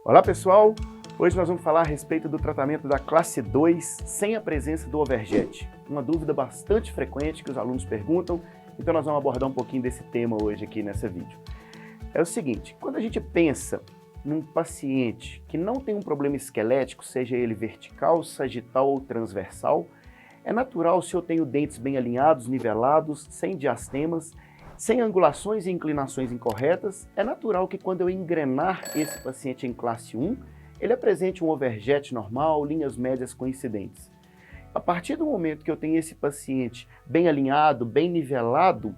Olá pessoal, hoje nós vamos falar a respeito do tratamento da classe 2 sem a presença do overjet. Uma dúvida bastante frequente que os alunos perguntam, então nós vamos abordar um pouquinho desse tema hoje aqui nessa vídeo. É o seguinte, quando a gente pensa num paciente que não tem um problema esquelético, seja ele vertical, sagital ou transversal, é natural se eu tenho dentes bem alinhados, nivelados, sem diastemas, sem angulações e inclinações incorretas, é natural que quando eu engrenar esse paciente em classe 1, ele apresente um overjet normal, linhas médias coincidentes. A partir do momento que eu tenho esse paciente bem alinhado, bem nivelado,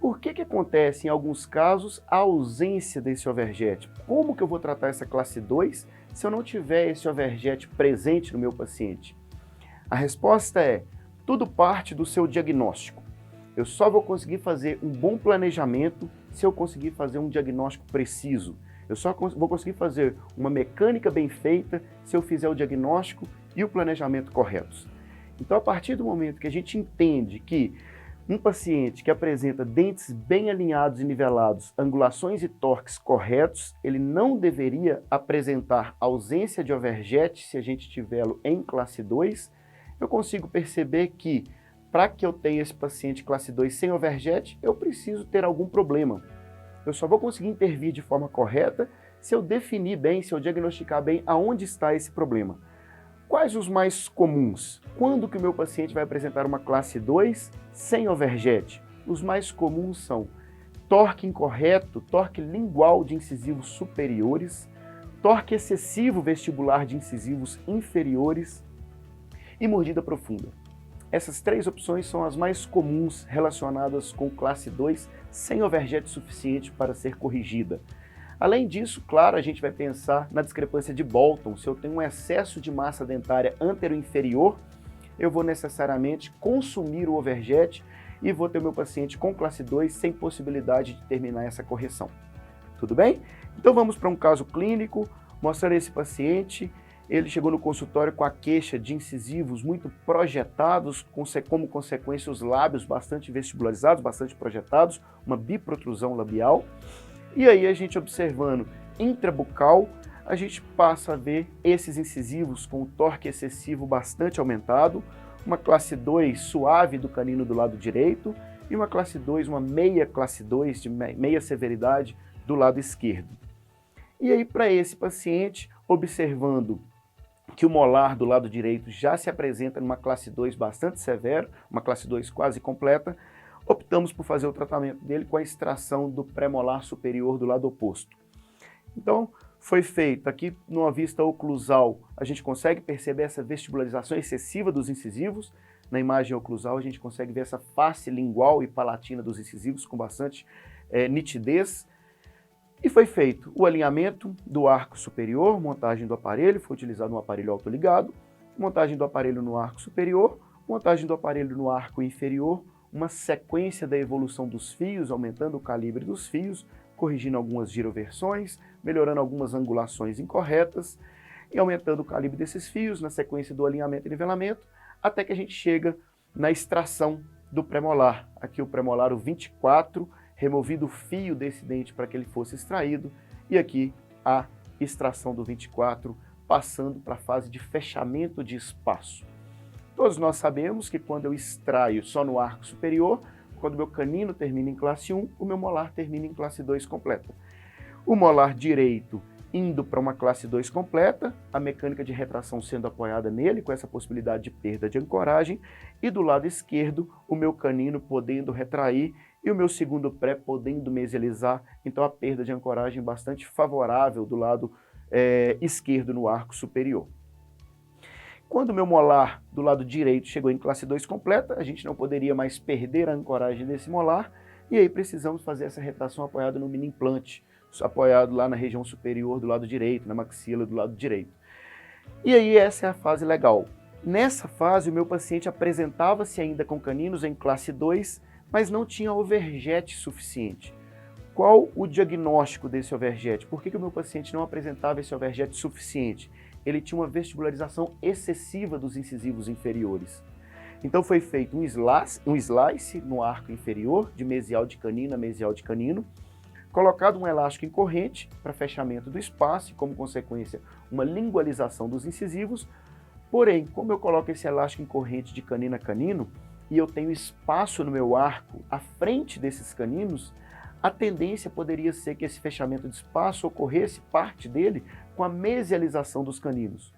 por que acontece em alguns casos a ausência desse overjet? Como que eu vou tratar essa classe 2 se eu não tiver esse overjet presente no meu paciente? A resposta é, tudo parte do seu diagnóstico. Eu só vou conseguir fazer um bom planejamento se eu conseguir fazer um diagnóstico preciso. Eu só vou conseguir fazer uma mecânica bem feita se eu fizer o diagnóstico e o planejamento corretos. Então, a partir do momento que a gente entende que um paciente que apresenta dentes bem alinhados e nivelados, angulações e torques corretos, ele não deveria apresentar ausência de overjet se a gente tivê-lo em classe 2, eu consigo perceber que para que eu tenha esse paciente classe 2 sem overjet, eu preciso ter algum problema. Eu só vou conseguir intervir de forma correta se eu definir bem, se eu diagnosticar bem aonde está esse problema. Quais os mais comuns? Quando que o meu paciente vai apresentar uma classe 2 sem overjet? Os mais comuns são torque incorreto, torque lingual de incisivos superiores, torque excessivo vestibular de incisivos inferiores e mordida profunda. Essas três opções são as mais comuns relacionadas com classe 2 sem overjet suficiente para ser corrigida. Além disso, claro, a gente vai pensar na discrepância de Bolton. Se eu tenho um excesso de massa dentária antero-inferior, eu vou necessariamente consumir o overjet e vou ter o meu paciente com classe 2 sem possibilidade de terminar essa correção. Tudo bem? Então vamos para um caso clínico, mostrando esse paciente. Ele chegou no consultório com a queixa de incisivos muito projetados, como consequência os lábios bastante vestibularizados, bastante projetados, uma biprotrusão labial. E aí a gente observando intrabucal, a gente passa a ver esses incisivos com o torque excessivo bastante aumentado, uma classe 2 suave do canino do lado direito e uma classe 2, uma meia classe 2 de meia severidade do lado esquerdo. E aí para esse paciente, observando que o molar do lado direito já se apresenta numa classe 2 bastante severa, uma classe 2 quase completa, optamos por fazer o tratamento dele com a extração do pré-molar superior do lado oposto. Então, foi feito aqui numa vista oclusal, a gente consegue perceber essa vestibularização excessiva dos incisivos. Na imagem oclusal a gente consegue ver essa face lingual e palatina dos incisivos com bastante nitidez. E foi feito o alinhamento do arco superior, montagem do aparelho, foi utilizado um aparelho autoligado, montagem do aparelho no arco superior, montagem do aparelho no arco inferior, uma sequência da evolução dos fios, aumentando o calibre dos fios, corrigindo algumas giroversões, melhorando algumas angulações incorretas e aumentando o calibre desses fios na sequência do alinhamento e nivelamento, até que a gente chega na extração do premolar. Aqui o premolar o 24, removido o fio desse dente para que ele fosse extraído, e aqui a extração do 24, passando para a fase de fechamento de espaço. Todos nós sabemos que quando eu extraio só no arco superior, quando o meu canino termina em classe 1, o meu molar termina em classe 2 completa. O molar direito indo para uma classe 2 completa, a mecânica de retração sendo apoiada nele, com essa possibilidade de perda de ancoragem, e do lado esquerdo, o meu canino podendo retrair e o meu segundo pré podendo mesializar, então a perda de ancoragem bastante favorável do lado esquerdo no arco superior. Quando o meu molar do lado direito chegou em classe 2 completa, a gente não poderia mais perder a ancoragem desse molar, e aí precisamos fazer essa retração apoiada no mini implante, apoiado lá na região superior do lado direito, na maxila do lado direito. E aí essa é a fase legal. Nessa fase o meu paciente apresentava-se ainda com caninos em classe 2, mas não tinha overjet suficiente. Qual o diagnóstico desse overjet? Por que o meu paciente não apresentava esse overjet suficiente? Ele tinha uma vestibularização excessiva dos incisivos inferiores. Então foi feito um slice no arco inferior, de mesial de canino a mesial de canino, Colocado um elástico em corrente para fechamento do espaço e, como consequência, uma lingualização dos incisivos. Porém, como eu coloco esse elástico em corrente de canino a canino e eu tenho espaço no meu arco à frente desses caninos, a tendência poderia ser que esse fechamento de espaço ocorresse parte dele com a mesialização dos caninos.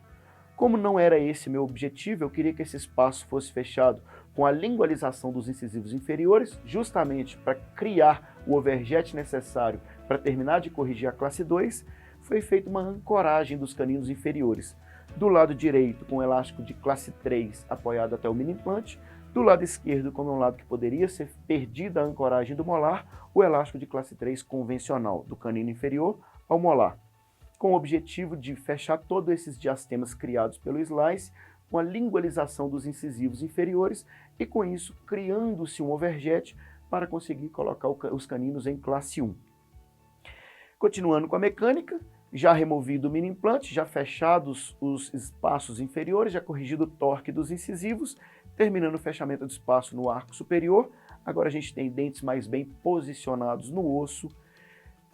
Como não era esse meu objetivo, eu queria que esse espaço fosse fechado com a lingualização dos incisivos inferiores, justamente para criar o overjet necessário para terminar de corrigir a classe 2, foi feita uma ancoragem dos caninos inferiores. Do lado direito, com o elástico de classe 3 apoiado até o mini implante, do lado esquerdo, como um lado que poderia ser perdida a ancoragem do molar, o elástico de classe 3 convencional, do canino inferior ao molar, com o objetivo de fechar todos esses diastemas criados pelo slice, com a lingualização dos incisivos inferiores e, com isso, criando-se um overjet para conseguir colocar os caninos em classe 1. Continuando com a mecânica, já removido o mini implante, já fechados os espaços inferiores, já corrigido o torque dos incisivos, terminando o fechamento do espaço no arco superior, agora a gente tem dentes mais bem posicionados no osso,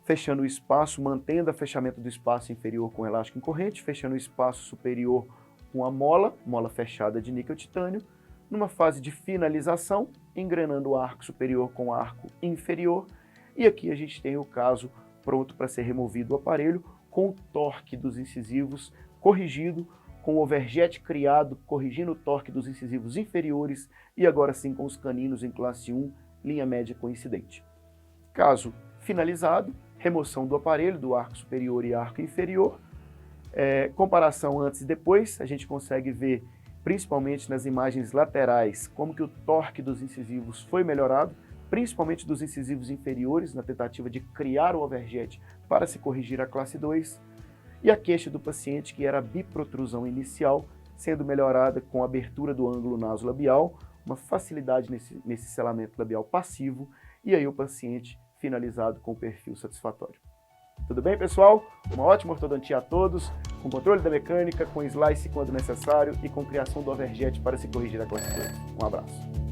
fechando o espaço, mantendo o fechamento do espaço inferior com elástico em corrente, fechando o espaço superior com a mola fechada de níquel titânio, numa fase de finalização, engrenando o arco superior com o arco inferior, e aqui a gente tem o caso pronto para ser removido o aparelho, com o torque dos incisivos corrigido, com o overjet criado, corrigindo o torque dos incisivos inferiores, e agora sim com os caninos em classe 1, linha média coincidente. Caso finalizado, remoção do aparelho, do arco superior e arco inferior, comparação antes e depois, a gente consegue ver, principalmente nas imagens laterais, como que o torque dos incisivos foi melhorado, principalmente dos incisivos inferiores, na tentativa de criar o overjet para se corrigir a classe 2, e a queixa do paciente, que era a biprotrusão inicial, sendo melhorada com a abertura do ângulo nasolabial, uma facilidade nesse selamento labial passivo, e aí o paciente finalizado com o perfil satisfatório. Tudo bem, pessoal? Uma ótima ortodontia a todos, com controle da mecânica, com slice quando necessário e com criação do overjet para se corrigir a classe 2. Um abraço.